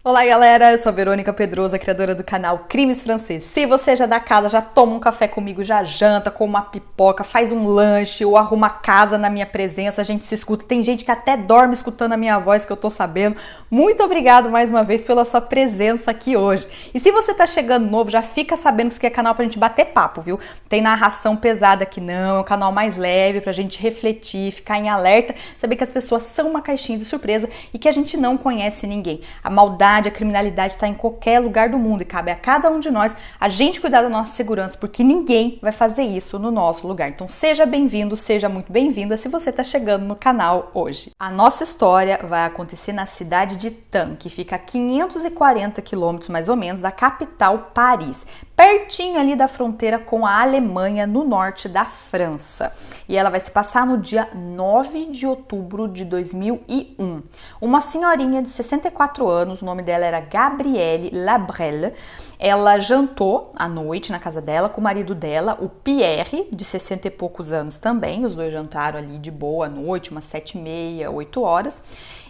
Olá galera, eu sou a Verônica Pedrosa, criadora do canal Crimes Francês. Se você já é da casa, já toma um café comigo, já janta, come uma pipoca, faz um lanche ou arruma a casa na minha presença, a gente se escuta. Tem gente que até dorme escutando a minha voz, que eu tô sabendo. Muito obrigado mais uma vez pela sua presença aqui hoje. E se você tá chegando novo, já fica sabendo que isso aqui é canal pra gente bater papo, viu? Tem narração pesada aqui não, é um canal mais leve pra gente refletir, ficar em alerta, saber que as pessoas são uma caixinha de surpresa e que a gente não conhece ninguém. A maldade, a criminalidade está em qualquer lugar do mundo e cabe a cada um de nós a gente cuidar da nossa segurança, porque ninguém vai fazer isso no nosso lugar. Então seja bem-vindo, seja muito bem-vinda se você está chegando no canal hoje. A nossa história vai acontecer na cidade de Thann, que fica a 540 quilômetros mais ou menos da capital Paris, pertinho ali da fronteira com a Alemanha, no norte da França. E ela vai se passar no dia 9 de outubro de 2001. Uma senhorinha de 64 anos, o nome dela era Gabrielle Labrelle. Ela jantou à noite na casa dela com o marido dela, o Pierre, de 60 e poucos anos também. Os dois jantaram ali de boa à noite, umas 7h30, 8 horas.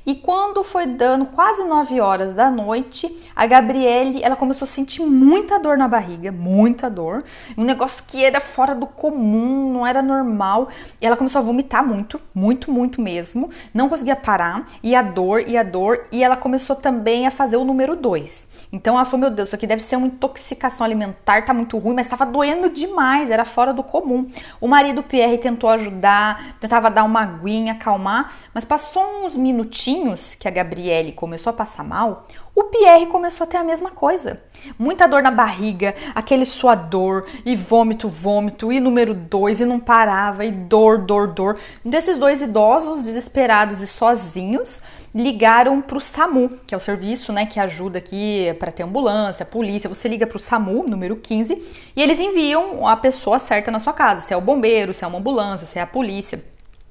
E quando foi dando quase 9 horas da noite, a Gabrielle, ela começou a sentir muita dor na barriga, muita dor. Um negócio que era fora do comum, não era normal. E ela começou a vomitar muito, muito, muito mesmo. Não conseguia parar. E a dor, e a dor. E ela começou também a fazer o número 2. Então ela falou, meu Deus, isso aqui deve ser uma intoxicação alimentar, tá muito ruim, mas estava doendo demais, era fora do comum. O marido Pierre tentou ajudar, tentava dar uma aguinha, acalmar, mas passou uns minutinhos que a Gabrielle começou a passar mal, o Pierre começou a ter a mesma coisa. Muita dor na barriga, aquele suador, e vômito, vômito, e número 2, e não parava, e dor, dor, dor. Desses dois idosos, desesperados e sozinhos, ligaram para o SAMU, que é o serviço, né, que ajuda aqui para ter ambulância, polícia. Você liga para o SAMU, número 15, e eles enviam a pessoa certa na sua casa, se é o bombeiro, se é uma ambulância, se é a polícia.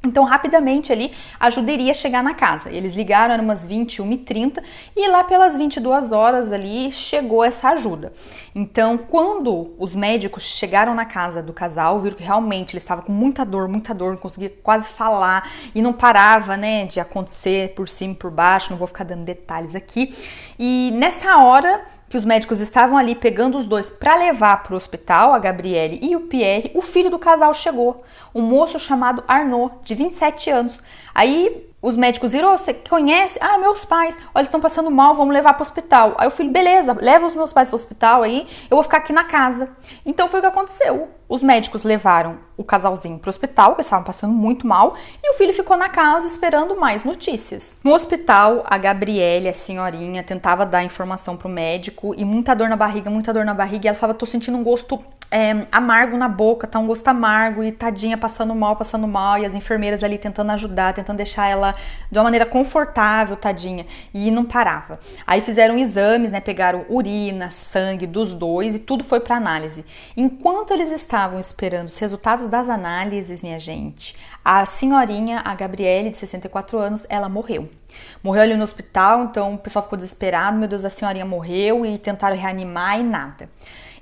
Então, rapidamente ali, a ajuda iria chegar na casa. Eles ligaram, eram umas 21h30, e lá pelas 22 horas ali, chegou essa ajuda. Então, quando os médicos chegaram na casa do casal, viram que realmente ele estava com muita dor, não conseguia quase falar, e não parava, né, de acontecer por cima e por baixo, não vou ficar dando detalhes aqui. E nessa hora que os médicos estavam ali pegando os dois para levar para o hospital, a Gabrielle e o Pierre, o filho do casal chegou, um moço chamado Arnaud, de 27 anos. Aí os médicos viram, você conhece? Ah, meus pais, olha, eles estão passando mal, vamos levar para o hospital. Aí o filho, beleza, leva os meus pais para o hospital aí, eu vou ficar aqui na casa. Então foi o que aconteceu. Os médicos levaram o casalzinho para o hospital, que estavam passando muito mal, e o filho ficou na casa esperando mais notícias. No hospital, a Gabrielle, a senhorinha, tentava dar informação pro médico, e muita dor na barriga, e ela falava, tô sentindo um gosto amargo na boca, tá um gosto amargo, e tadinha, passando mal, e as enfermeiras ali tentando ajudar, tentando deixar ela de uma maneira confortável, tadinha, e não parava. Aí fizeram exames, né, pegaram urina, sangue dos dois, e tudo foi para análise. Enquanto eles estavam esperando os resultados das análises, minha gente, a senhorinha, a Gabrielle, de 64 anos, ela morreu. Morreu ali no hospital, então o pessoal ficou desesperado, meu Deus, a senhorinha morreu, e tentaram reanimar e nada.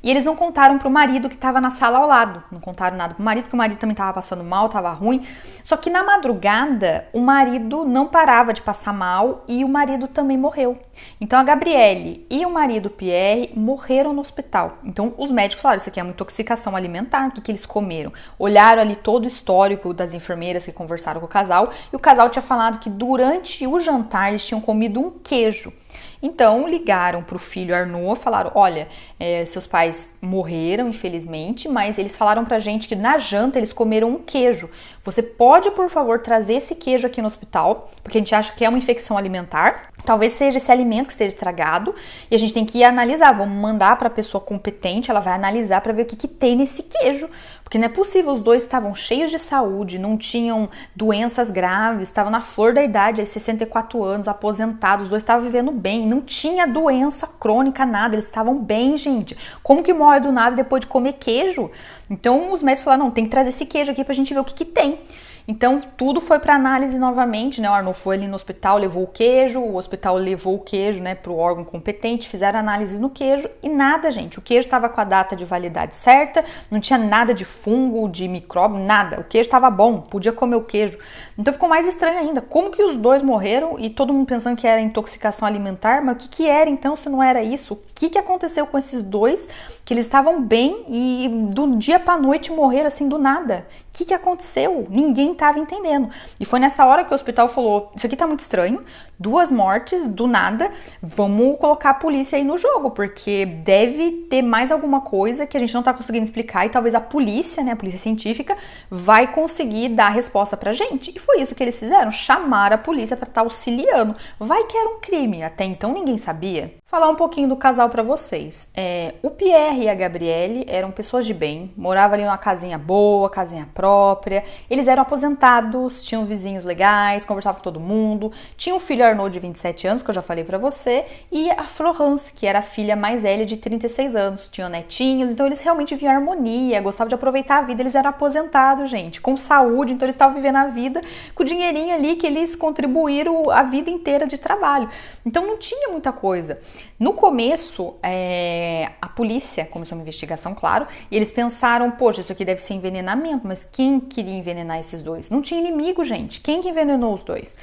E eles não contaram pro marido que estava na sala ao lado, não contaram nada pro marido, porque o marido também estava passando mal, estava ruim. Só que na madrugada, o marido não parava de passar mal e o marido também morreu. Então a Gabrielle e o marido Pierre morreram no hospital. Então os médicos falaram, isso aqui é uma intoxicação alimentar, o que eles comeram? Olharam ali todo o histórico das enfermeiras que conversaram com o casal, e o casal tinha falado que durante o jantar eles tinham comido um queijo. Então ligaram para o filho Arnaud, falaram, olha, seus pais morreram, infelizmente, mas eles falaram pra gente que na janta eles comeram um queijo. Você pode, por favor, trazer esse queijo aqui no hospital, porque a gente acha que é uma infecção alimentar. Talvez seja esse alimento que esteja estragado, e a gente tem que ir analisar, vamos mandar para a pessoa competente, ela vai analisar para ver o que tem nesse queijo, porque não é possível, os dois estavam cheios de saúde, não tinham doenças graves, estavam na flor da idade, aí 64 anos, aposentados, os dois estavam vivendo bem, não tinha doença crônica, nada, eles estavam bem, gente. Como que morre do nada depois de comer queijo? Então os médicos falaram, não, tem que trazer esse queijo aqui pra gente ver o que tem. Então tudo foi para análise novamente, né? O Arnaud foi ali no hospital, levou o queijo, o hospital levou o queijo, né, pro órgão competente, fizeram análise no queijo e nada, gente. O queijo estava com a data de validade certa, não tinha nada de fungo, de micróbio, nada. O queijo estava bom, podia comer o queijo. Então ficou mais estranho ainda. Como que os dois morreram e todo mundo pensando que era intoxicação alimentar? Mas o que que era então se não era isso? O que que aconteceu com esses dois que eles estavam bem e do dia pra noite morreram assim do nada? O que que aconteceu? Ninguém estava entendendo. E foi nessa hora que o hospital falou, isso aqui tá muito estranho, 2 mortes do nada, vamos colocar a polícia aí no jogo, porque deve ter mais alguma coisa que a gente não tá conseguindo explicar e talvez a polícia, né, a polícia científica, vai conseguir dar a resposta pra gente. E foi isso que eles fizeram, chamaram a polícia pra estar auxiliando. Vai que era um crime, até então ninguém sabia. Falar um pouquinho do casal pra vocês. O Pierre e a Gabrielle eram pessoas de bem, moravam ali numa casinha boa, casinha própria, eles eram aposentados, tinham vizinhos legais, conversavam com todo mundo, tinha um filho Arnaud de 27 anos, que eu já falei pra você, e a Florence, que era a filha mais velha de 36 anos, tinham netinhos, então eles realmente viviam harmonia, gostavam de aproveitar a vida, eles eram aposentados, gente, com saúde, então eles estavam vivendo a vida com o dinheirinho ali que eles contribuíram a vida inteira de trabalho, então não tinha muita coisa. No começo, a polícia começou uma investigação, claro, e eles pensaram, poxa, isso aqui deve ser envenenamento, mas quem queria envenenar esses dois? Não tinha inimigo, gente. Quem que envenenou os dois?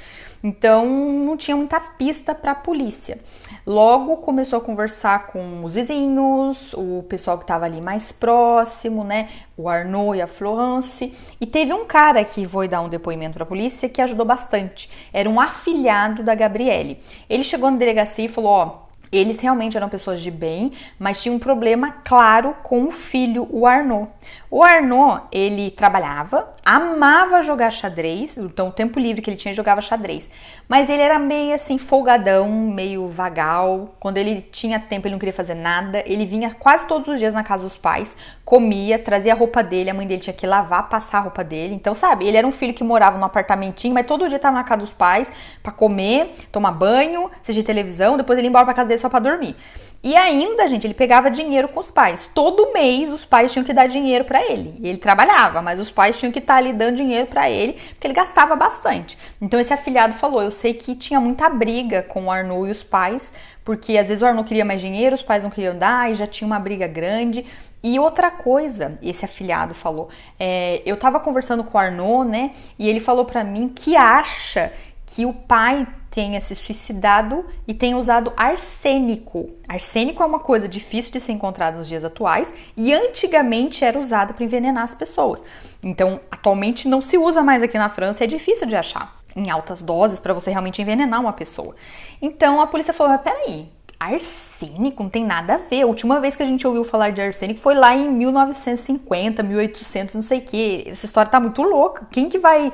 Então, não tinha muita pista para a polícia. Logo, começou a conversar com os vizinhos, o pessoal que estava ali mais próximo, né? O Arnaud e a Florence. E teve um cara que foi dar um depoimento para a polícia que ajudou bastante. Era um afilhado da Gabrielle. Ele chegou na delegacia e falou, ó, eles realmente eram pessoas de bem, mas tinha um problema claro com o filho, o Arnaud. O Arnaud, ele trabalhava, amava jogar xadrez, então o tempo livre que ele tinha, jogava xadrez. Mas ele era meio assim, folgadão, meio vagal. Quando ele tinha tempo, ele não queria fazer nada. Ele vinha quase todos os dias na casa dos pais, comia, trazia a roupa dele, a mãe dele tinha que lavar, passar a roupa dele. Então, sabe, ele era um filho que morava num apartamentinho, mas todo dia estava na casa dos pais pra comer, tomar banho, assistir televisão, depois ele ia embora pra casa dele só pra dormir. E ainda, gente, ele pegava dinheiro com os pais. Todo mês os pais tinham que dar dinheiro pra ele. E ele trabalhava, mas os pais tinham que estar ali dando dinheiro pra ele, porque ele gastava bastante. Então esse afilhado falou, eu sei que tinha muita briga com o Arnaud e os pais, porque às vezes o Arnaud queria mais dinheiro, os pais não queriam dar, e já tinha uma briga grande. E outra coisa, esse afilhado falou, eu tava conversando com o Arnaud, né, e ele falou pra mim que acha que o pai tenha se suicidado e tenha usado arsênico. Arsênico é uma coisa difícil de ser encontrada nos dias atuais e antigamente era usado para envenenar as pessoas. Então, atualmente não se usa mais aqui na França, é difícil de achar em altas doses para você realmente envenenar uma pessoa. Então, a polícia falou, mas peraí, arsênico não tem nada a ver. A última vez que a gente ouviu falar de arsênico foi lá em 1950, 1800, não sei o que. Essa história tá muito louca. Quem que vai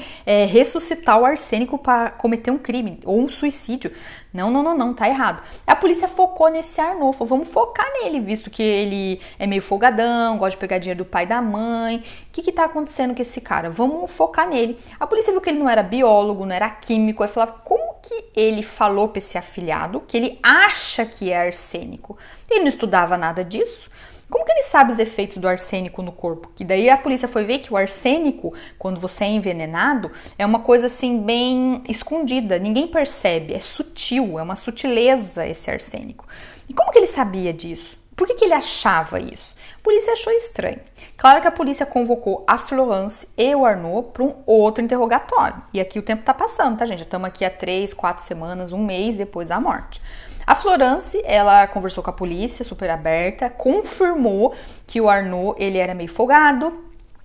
ressuscitar o arsênico para cometer um crime ou um suicídio? Não, tá errado. A polícia focou nesse Arnaud, falou, vamos focar nele, visto que ele é meio folgadão, gosta de pegar dinheiro do pai e da mãe. O que tá acontecendo com esse cara? Vamos focar nele. A polícia viu que ele não era biólogo, não era químico, aí falou, como que ele falou para esse afilhado que ele acha que é arsênico? Ele não estudava nada disso. Como que ele sabe os efeitos do arsênico no corpo? Que daí a polícia foi ver que o arsênico, quando você é envenenado, é uma coisa assim bem escondida, ninguém percebe, é sutil, é uma sutileza esse arsênico. E como que ele sabia disso? Por que ele achava isso? A polícia achou estranho. Claro que a polícia convocou a Florence e o Arnaud para um outro interrogatório. E aqui o tempo tá passando, tá, gente? Já estamos aqui há 3, 4 semanas, um mês depois da morte. A Florence, ela conversou com a polícia, super aberta, confirmou que o Arnaud, ele era meio folgado,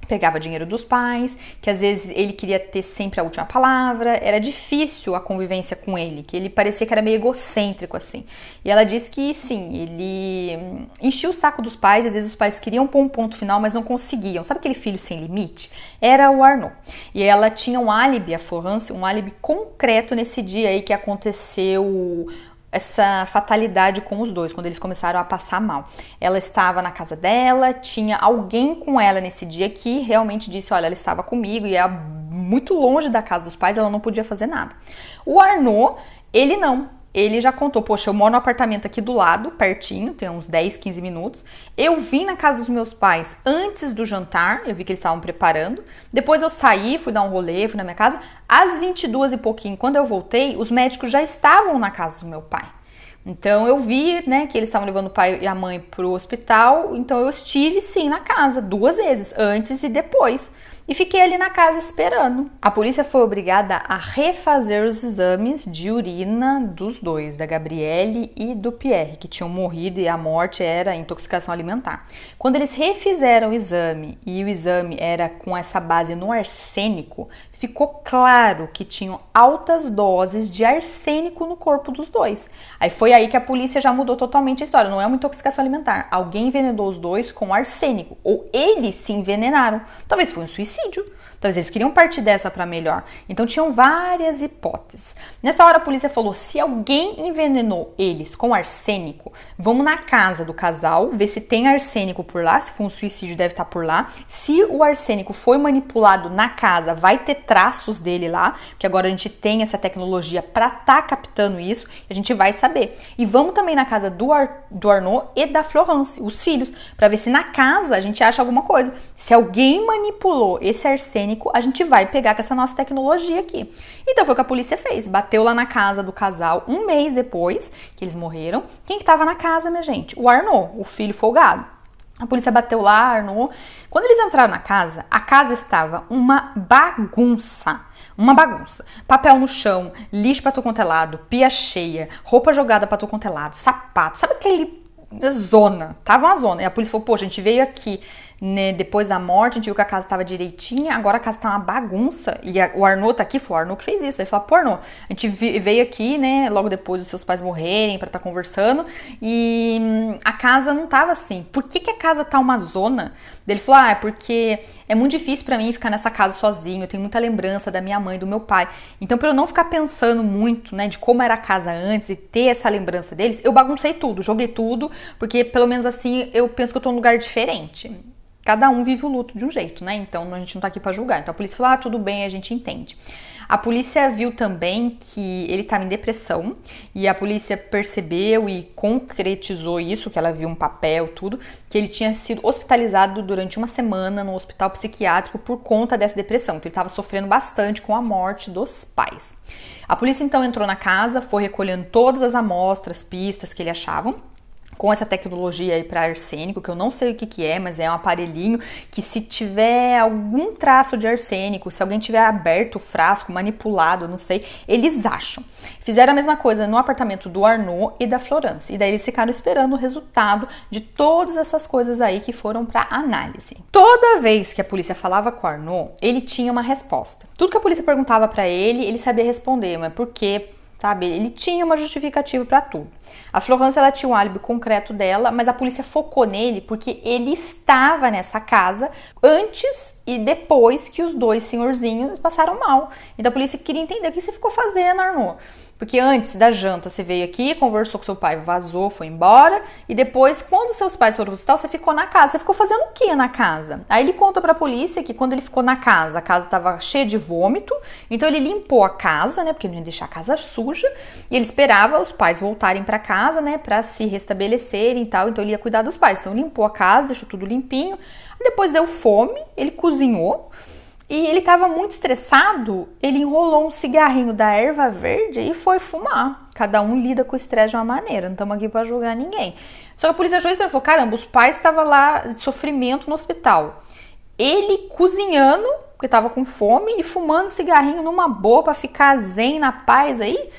pegava dinheiro dos pais, que às vezes ele queria ter sempre a última palavra, era difícil a convivência com ele, que ele parecia que era meio egocêntrico, assim. E ela disse que, sim, ele enchia o saco dos pais, às vezes os pais queriam pôr um ponto final, mas não conseguiam. Sabe aquele filho sem limite? Era o Arnaud. E ela tinha um álibi, a Florence, um álibi concreto nesse dia aí que aconteceu essa fatalidade com os dois, quando eles começaram a passar mal. Ela estava na casa dela, tinha alguém com ela nesse dia que realmente disse, olha, ela estava comigo e é muito longe da casa dos pais, ela não podia fazer nada. O Arnaud, ele não. ele já contou, poxa, eu moro no apartamento aqui do lado, pertinho, tem uns 10, 15 minutos. Eu vim na casa dos meus pais antes do jantar, eu vi que eles estavam preparando. Depois eu saí, fui dar um rolê, fui na minha casa. Às 22 e pouquinho, quando eu voltei, os médicos já estavam na casa do meu pai. Então eu vi, né, que eles estavam levando o pai e a mãe pro hospital, então eu estive sim na casa 2 vezes, antes e depois. E fiquei ali na casa esperando. A polícia foi obrigada a refazer os exames de urina dos dois, da Gabriele e do Pierre, que tinham morrido e a morte era intoxicação alimentar. Quando eles refizeram o exame e o exame era com essa base no arsênico, ficou claro que tinham altas doses de arsênico no corpo dos dois. Aí foi aí que a polícia já mudou totalmente a história. Não é uma intoxicação alimentar. Alguém envenenou os dois com arsênico. Ou eles se envenenaram. Talvez foi um suicídio. Talvez eles queriam partir dessa para melhor. Então tinham várias hipóteses. Nessa hora a polícia falou, se alguém envenenou eles com arsênico, vamos na casa do casal, ver se tem arsênico por lá. Se for um suicídio deve estar por lá. Se o arsênico foi manipulado na casa, vai ter traços dele lá, porque agora a gente tem essa tecnologia para estar captando isso, e a gente vai saber. E vamos também na casa do Arnaud e da Florence, os filhos, para ver se na casa a gente acha alguma coisa. Se alguém manipulou esse arsênico, a gente vai pegar com essa nossa tecnologia aqui. Então foi o que a polícia fez, bateu lá na casa do casal 1 mês depois que eles morreram. Quem que tava na casa, minha gente? O Arnaud, o filho folgado. A polícia bateu lá, Arnaud. Quando eles entraram na casa, a casa estava uma bagunça. Uma bagunça. Papel no chão, lixo pra todo quanto é lado, pia cheia, roupa jogada pra todo quanto é lado, sapato. Sabe aquele zona? Tava uma zona. E a polícia falou, poxa, a gente veio aqui, né, depois da morte, a gente viu que a casa estava direitinha, agora a casa tá uma bagunça. E o Arnaud tá aqui, foi o Arnaud que fez isso. Ele falou, pô, Arnaud, a gente veio aqui, né, logo depois dos seus pais morrerem, pra estar conversando, e a casa não tava assim. Por que a casa tá uma zona? Ele falou, é porque é muito difícil pra mim ficar nessa casa sozinho, eu tenho muita lembrança da minha mãe, do meu pai. Então, pra eu não ficar pensando muito, né, de como era a casa antes e ter essa lembrança deles, eu baguncei tudo, joguei tudo, porque pelo menos assim eu penso que eu tô num lugar diferente. Cada um vive o luto de um jeito, né? Então a gente não tá aqui pra julgar. Então a polícia falou, tudo bem, a gente entende. A polícia viu também que ele estava em depressão e a polícia percebeu e concretizou isso, que ela viu um papel, tudo, que ele tinha sido hospitalizado durante 1 semana no hospital psiquiátrico por conta dessa depressão. Então ele estava sofrendo bastante com a morte dos pais. A polícia então entrou na casa, foi recolhendo todas as amostras, pistas que ele achavam, com essa tecnologia aí para arsênico, que eu não sei o que é, mas é um aparelhinho que se tiver algum traço de arsênico, se alguém tiver aberto o frasco, manipulado, não sei, eles acham. Fizeram a mesma coisa no apartamento do Arnaud e da Florence, e daí eles ficaram esperando o resultado de todas essas coisas aí que foram para análise. Toda vez que a polícia falava com o Arnaud, ele tinha uma resposta. Tudo que a polícia perguntava para ele sabia responder, mas por quê? Sabe? Ele tinha uma justificativa para tudo. A Florence, ela tinha um álibi concreto dela, mas a polícia focou nele porque ele estava nessa casa antes e depois que os dois senhorzinhos passaram mal. Então a polícia queria entender o que você ficou fazendo, Arnaud. Porque antes da janta você veio aqui, conversou com seu pai, vazou, foi embora. E depois, quando seus pais foram pro hospital, você ficou na casa. Você ficou fazendo o que na casa? Aí ele conta pra polícia que quando ele ficou na casa, a casa tava cheia de vômito. Então ele limpou a casa, né? Porque não ia deixar a casa suja. E ele esperava os pais voltarem pra casa, né? Pra se restabelecerem e tal. Então ele ia cuidar dos pais. Então limpou a casa, deixou tudo limpinho. Depois deu fome, ele cozinhou. E ele estava muito estressado, ele enrolou um cigarrinho da erva verde e foi fumar. Cada um lida com o estresse de uma maneira, não estamos aqui para julgar ninguém. Só que a polícia achou estranho, falou, caramba, os pais estavam lá de sofrimento no hospital. Ele cozinhando, porque estava com fome, e fumando cigarrinho numa boa para ficar zen, na paz aí,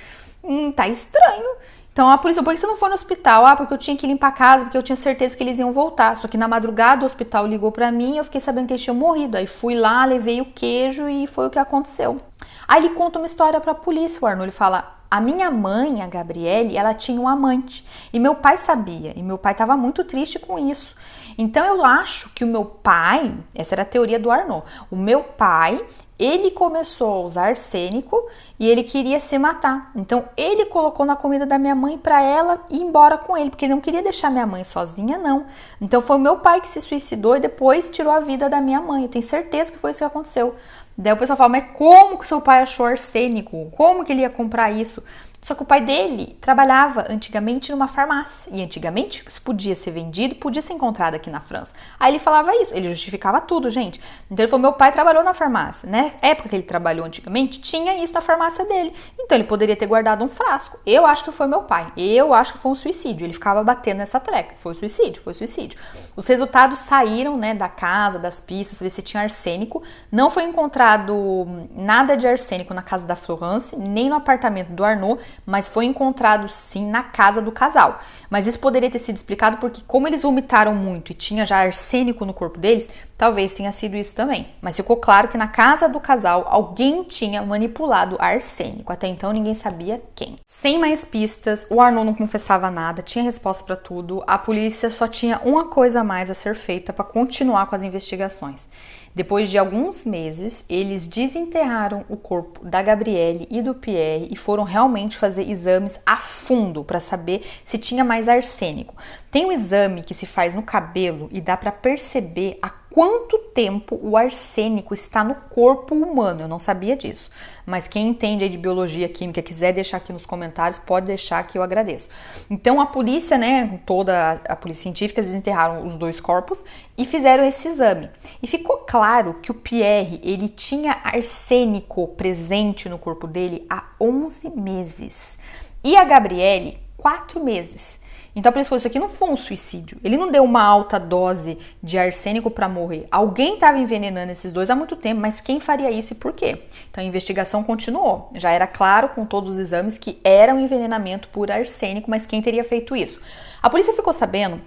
tá estranho. Então a polícia, por que você não foi no hospital? Porque eu tinha que limpar a casa, porque eu tinha certeza que eles iam voltar. Só que na madrugada o hospital ligou pra mim e eu fiquei sabendo que eles tinham morrido. Aí fui lá, levei o queijo e foi o que aconteceu. Aí ele conta uma história pra polícia, o Arnaud, ele fala, a minha mãe, a Gabriele, ela tinha um amante. E meu pai sabia, e meu pai estava muito triste com isso. Então eu acho que o meu pai, essa era a teoria do Arnaud, o meu pai, ele começou a usar arsênico e ele queria se matar. Então ele colocou na comida da minha mãe para ela ir embora com ele, porque ele não queria deixar minha mãe sozinha, não. Então foi o meu pai que se suicidou e depois tirou a vida da minha mãe. Eu tenho certeza que foi isso que aconteceu. Daí o pessoal fala, mas como que seu pai achou arsênico? Como que ele ia comprar isso? Só que o pai dele trabalhava antigamente numa farmácia. E antigamente isso podia ser vendido, podia ser encontrado aqui na França. Aí ele falava isso, ele justificava tudo, gente. Então ele falou, meu pai trabalhou na farmácia, né? Na época que ele trabalhou antigamente, tinha isso na farmácia dele. Então ele poderia ter guardado um frasco. Eu acho que foi meu pai. Eu acho que foi um suicídio. Ele ficava batendo nessa tecla. Foi suicídio, foi suicídio. Os resultados saíram, né, da casa, das pistas, para ver se tinha arsênico. Não foi encontrado nada de arsênico na casa da Florence, nem no apartamento do Arnaud, mas foi encontrado sim na casa do casal. Mas isso poderia ter sido explicado porque como eles vomitaram muito e tinha já arsênico no corpo deles, talvez tenha sido isso também. Mas ficou claro que na casa do casal alguém tinha manipulado arsênico. Até então ninguém sabia quem. Sem mais pistas, o Arnaud não confessava nada, tinha resposta para tudo. A polícia só tinha uma coisa a mais a ser feita para continuar com as investigações. Depois de alguns meses, eles desenterraram o corpo da Gabrielle e do Pierre e foram realmente fazer exames a fundo para saber se tinha mais arsênico. Tem um exame que se faz no cabelo e dá para perceber há quanto tempo o arsênico está no corpo humano. Eu não sabia disso, mas quem entende aí de biologia química quiser deixar aqui nos comentários, pode deixar que eu agradeço. Então a polícia, né, toda a polícia científica desenterraram os dois corpos e fizeram esse exame. E ficou claro que o Pierre, ele tinha arsênico presente no corpo dele há 11 meses. E a Gabrielle, 4 meses. Então a polícia falou, isso aqui não foi um suicídio. Ele não deu uma alta dose de arsênico para morrer. Alguém estava envenenando esses dois há muito tempo, mas quem faria isso e por quê? Então a investigação continuou. Já era claro com todos os exames que era um envenenamento por arsênico, mas quem teria feito isso? A polícia ficou sabendo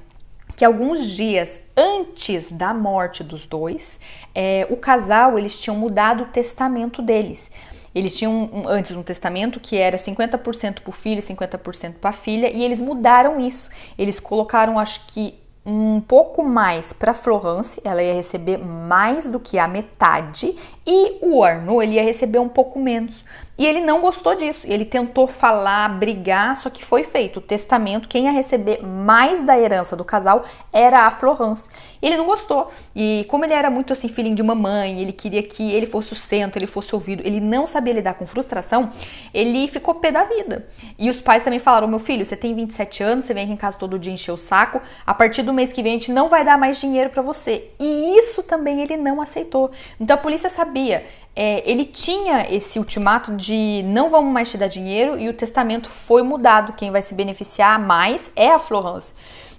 que alguns dias antes da morte dos dois, o casal, eles tinham mudado o testamento deles. Eles tinham antes um testamento que era 50% para o filho e 50% para a filha, e eles mudaram isso. Eles colocaram, acho que, um pouco mais para Florence, ela ia receber mais do que a metade, e o Arnaud, ele ia receber um pouco menos. E ele não gostou disso, ele tentou falar, brigar, só que foi feito. O testamento, quem ia receber mais da herança do casal era a Florence. Ele não gostou, e como ele era muito assim, filhinho de mamãe, ele queria que ele fosse o centro, ele fosse ouvido, ele não sabia lidar com frustração, ele ficou pé da vida. E os pais também falaram, meu filho, você tem 27 anos, você vem aqui em casa todo dia encher o saco, a partir do mês que vem a gente não vai dar mais dinheiro pra você. E isso também ele não aceitou. Então a polícia sabia, ele tinha esse ultimato de não vamos mais te dar dinheiro, e o testamento foi mudado, quem vai se beneficiar mais é a Florence.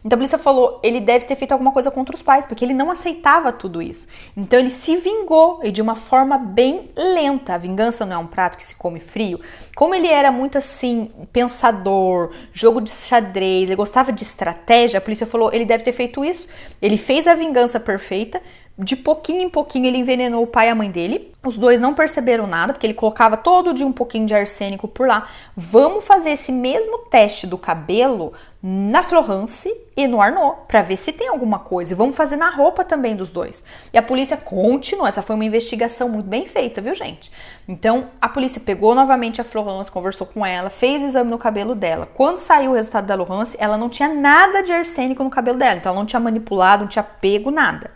Então a polícia falou, ele deve ter feito alguma coisa contra os pais, porque ele não aceitava tudo isso. Então ele se vingou, e de uma forma bem lenta. A vingança não é um prato que se come frio. Como ele era muito assim, pensador, jogo de xadrez, ele gostava de estratégia, a polícia falou, ele deve ter feito isso. Ele fez a vingança perfeita, de pouquinho em pouquinho ele envenenou o pai e a mãe dele. Os dois não perceberam nada, porque ele colocava todo dia um pouquinho de arsênico por lá. Vamos fazer esse mesmo teste do cabelo na Florence e no Arnaud, para ver se tem alguma coisa. E vamos fazer na roupa também dos dois. E a polícia continuou. Essa foi uma investigação muito bem feita, viu, gente? Então, a polícia pegou novamente a Florence, conversou com ela, fez o exame no cabelo dela. Quando saiu o resultado da Florence, ela não tinha nada de arsênico no cabelo dela. Então, ela não tinha manipulado, não tinha pego nada.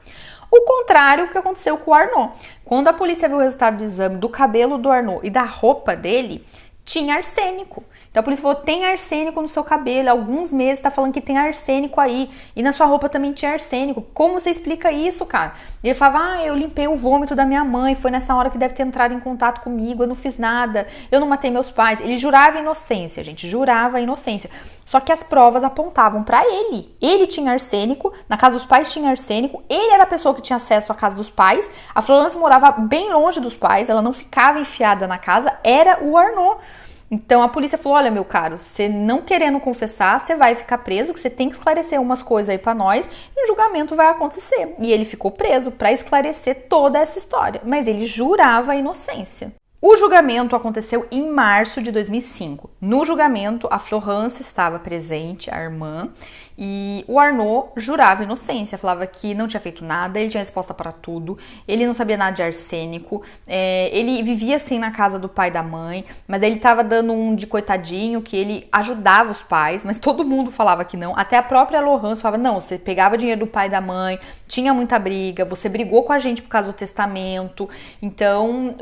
O contrário que aconteceu com o Arnaud. Quando a polícia viu o resultado do exame do cabelo do Arnaud e da roupa dele, tinha arsênico. Então a polícia falou, tem arsênico no seu cabelo, há alguns meses tá falando que tem arsênico aí, e na sua roupa também tinha arsênico. Como você explica isso, cara? E ele falava, eu limpei o vômito da minha mãe, foi nessa hora que deve ter entrado em contato comigo, eu não fiz nada, eu não matei meus pais. Ele jurava inocência, gente, jurava inocência. Só que as provas apontavam pra ele. Ele tinha arsênico, na casa dos pais tinha arsênico, ele era a pessoa que tinha acesso à casa dos pais, a Florence morava bem longe dos pais, ela não ficava enfiada na casa, era o Arnaud. Então a polícia falou, olha meu caro, você não querendo confessar, você vai ficar preso, que você tem que esclarecer umas coisas aí pra nós e o julgamento vai acontecer. E ele ficou preso pra esclarecer toda essa história, mas ele jurava a inocência. O julgamento aconteceu em março de 2005. No julgamento, a Florence estava presente, a irmã, e o Arnaud jurava inocência, falava que não tinha feito nada, ele tinha resposta para tudo, ele não sabia nada de arsênico, ele vivia assim na casa do pai e da mãe, mas daí ele estava dando um de coitadinho, que ele ajudava os pais, mas todo mundo falava que não, até a própria Laurence falava, não, você pegava dinheiro do pai e da mãe, tinha muita briga, você brigou com a gente por causa do testamento, então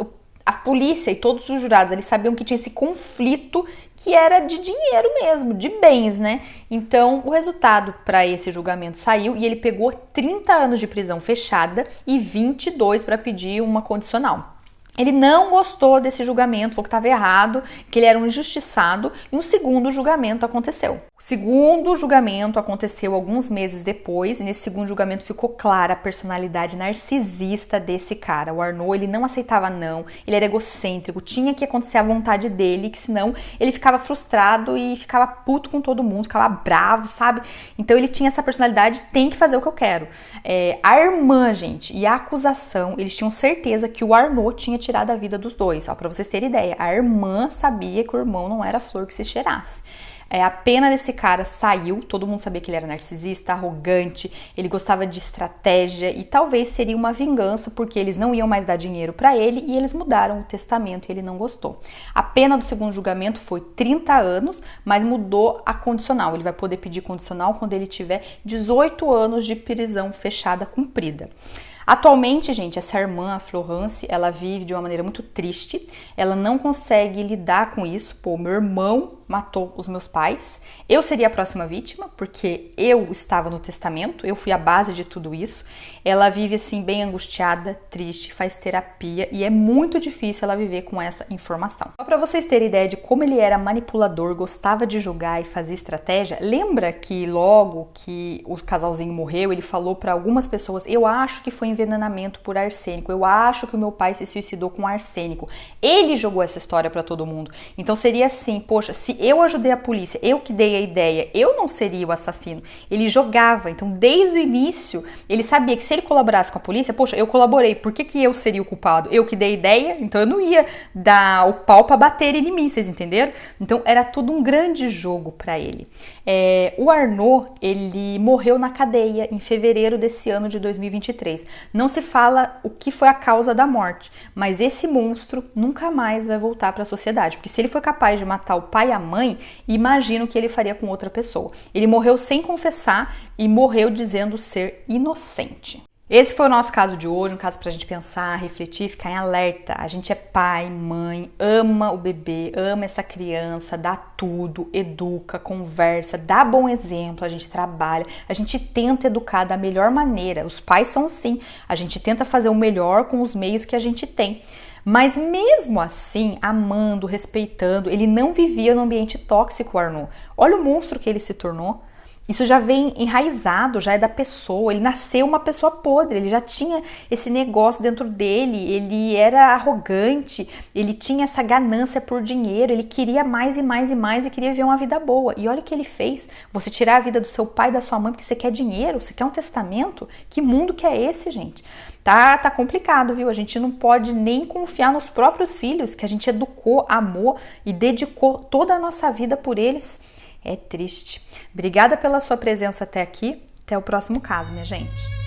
A polícia e todos os jurados, eles sabiam que tinha esse conflito que era de dinheiro mesmo, de bens, né? Então, o resultado para esse julgamento saiu e ele pegou 30 anos de prisão fechada e 22 para pedir uma condicional. Ele não gostou desse julgamento, falou que estava errado, que ele era um injustiçado, e um segundo julgamento aconteceu. O segundo julgamento aconteceu alguns meses depois, e nesse segundo julgamento ficou clara a personalidade narcisista desse cara. O Arnaud, ele não aceitava não, ele era egocêntrico, tinha que acontecer a vontade dele, que senão ele ficava frustrado e ficava puto com todo mundo, ficava bravo, sabe? Então ele tinha essa personalidade, tem que fazer o que eu quero. A irmã, gente, e a acusação, eles tinham certeza que o Arnaud tinha tirado a vida dos dois, só para vocês terem ideia. A irmã sabia que o irmão não era flor que se cheirasse. A pena desse cara saiu, todo mundo sabia que ele era narcisista, arrogante, ele gostava de estratégia e talvez seria uma vingança porque eles não iam mais dar dinheiro para ele e eles mudaram o testamento e ele não gostou. A pena do segundo julgamento foi 30 anos, mas mudou a condicional. Ele vai poder pedir condicional quando ele tiver 18 anos de prisão fechada cumprida. Atualmente, gente, essa irmã, a Florence, ela vive de uma maneira muito triste, ela não consegue lidar com isso. Pô, meu irmão matou os meus pais, eu seria a próxima vítima, porque eu estava no testamento, eu fui a base de tudo isso. Ela vive assim, bem angustiada, triste, faz terapia e é muito difícil ela viver com essa informação. Só para vocês terem ideia de como ele era manipulador, gostava de julgar e fazer estratégia, lembra que logo que o casalzinho morreu, ele falou para algumas pessoas, eu acho que foi envenenamento por arsênico, eu acho que o meu pai se suicidou com arsênico. Ele jogou essa história para todo mundo. Então seria assim, poxa, se eu ajudei a polícia, eu que dei a ideia, eu não seria o assassino. Ele jogava, então desde o início, ele sabia que se ele colaborasse com a polícia, poxa, eu colaborei, por que eu seria o culpado? Eu que dei a ideia, então eu não ia dar o pau pra bater em mim, vocês entenderam? Então era tudo um grande jogo para ele. O Arnaud, ele morreu na cadeia em fevereiro desse ano de 2023. Não se fala o que foi a causa da morte, mas esse monstro nunca mais vai voltar para a sociedade, porque se ele foi capaz de matar o pai e a mãe, imagino o que ele faria com outra pessoa. Ele morreu sem confessar e morreu dizendo ser inocente. Esse foi o nosso caso de hoje, um caso pra gente pensar, refletir, ficar em alerta. A gente é pai, mãe, ama o bebê, ama essa criança, dá tudo, educa, conversa, dá bom exemplo, a gente trabalha, a gente tenta educar da melhor maneira. Os pais são assim, a gente tenta fazer o melhor com os meios que a gente tem. Mas mesmo assim, amando, respeitando, ele não vivia num ambiente tóxico, Arnaud. Olha o monstro que ele se tornou. Isso já vem enraizado, já é da pessoa, ele nasceu uma pessoa podre, ele já tinha esse negócio dentro dele, ele era arrogante, ele tinha essa ganância por dinheiro, ele queria mais e mais e mais e queria viver uma vida boa. E olha o que ele fez, você tirar a vida do seu pai e da sua mãe porque você quer dinheiro, você quer um testamento? Que mundo que é esse, gente? Tá complicado, viu? A gente não pode nem confiar nos próprios filhos, que a gente educou, amou e dedicou toda a nossa vida por eles. É triste. Obrigada pela sua presença até aqui. Até o próximo caso, minha gente.